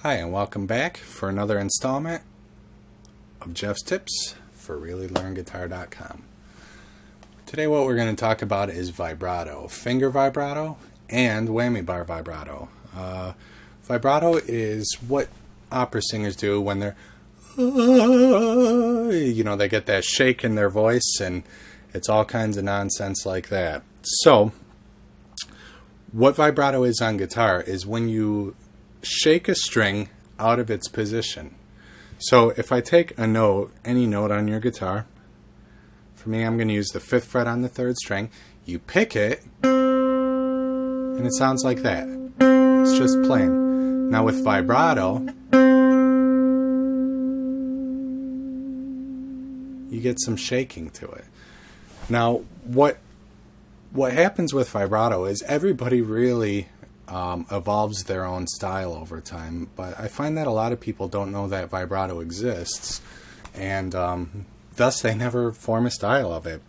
Hi, and welcome back for another installment of Jeff's Tips for ReallyLearnGuitar.com. Today what we're going to talk about is vibrato, finger vibrato, and whammy bar vibrato. Vibrato is what opera singers do when they're, they get that shake in their voice, and it's all kinds of nonsense like that. So, what vibrato is on guitar is when you shake a string out of its position. So if I take a note, any note on your guitar, for me I'm going to use the 5th fret on the 3rd string, you pick it, and it sounds like that. It's just plain. Now with vibrato, you get some shaking to it. Now what happens with vibrato is everybody really evolves their own style over time, but I find that a lot of people don't know that vibrato exists, and thus they never form a style of it.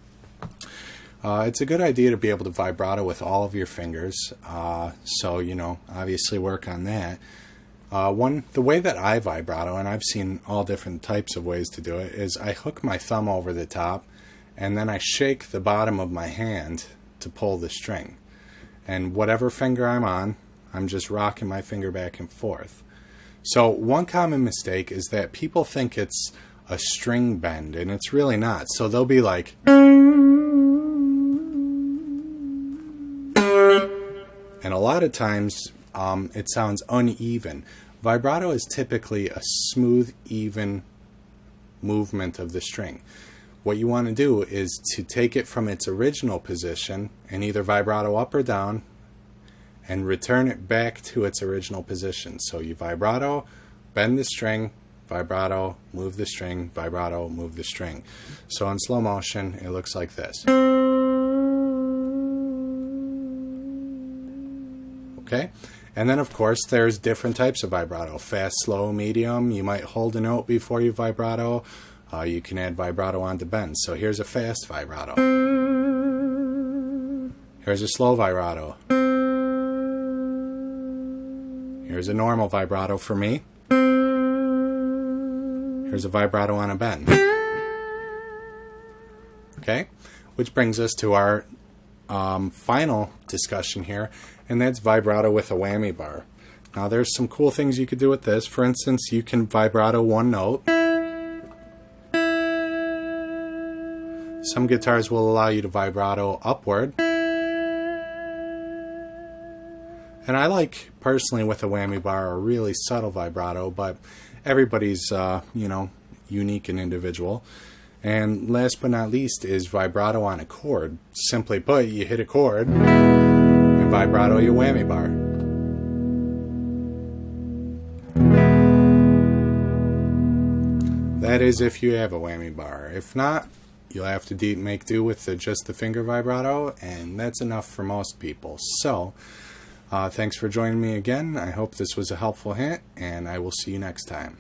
It's a good idea to be able to vibrato with all of your fingers, so obviously work on that. The way that I vibrato, and I've seen all different types of ways to do it, is I hook my thumb over the top and then I shake the bottom of my hand to pull the string. And whatever finger I'm on, I'm just rocking my finger back and forth. So one common mistake is that people think it's a string bend, and it's really not. So they'll be like, and a lot of times it sounds uneven. Vibrato is typically a smooth, even movement of the string. What you want to do is to take it from its original position and either vibrato up or down and return it back to its original position. So you vibrato, bend the string, vibrato, move the string, vibrato, move the string. So in slow motion, it looks like this. Okay? And then of course there's different types of vibrato. Fast, slow, medium. You might hold a note before you vibrato. You can add vibrato onto bends. So here's a fast vibrato. Here's a slow vibrato. Here's a normal vibrato for me. Here's a vibrato on a bend. Okay? Which brings us to our final discussion here, and that's vibrato with a whammy bar. Now there's some cool things you could do with this. For instance, you can vibrato one note. Some guitars will allow you to vibrato upward. And I like, personally, with a whammy bar, a really subtle vibrato, but everybody's, unique and individual. And last but not least is vibrato on a chord. Simply put, you hit a chord and vibrato your whammy bar. That is if you have a whammy bar. If not, you'll have to make do with just the finger vibrato, and that's enough for most people. So, thanks for joining me again. I hope this was a helpful hint, and I will see you next time.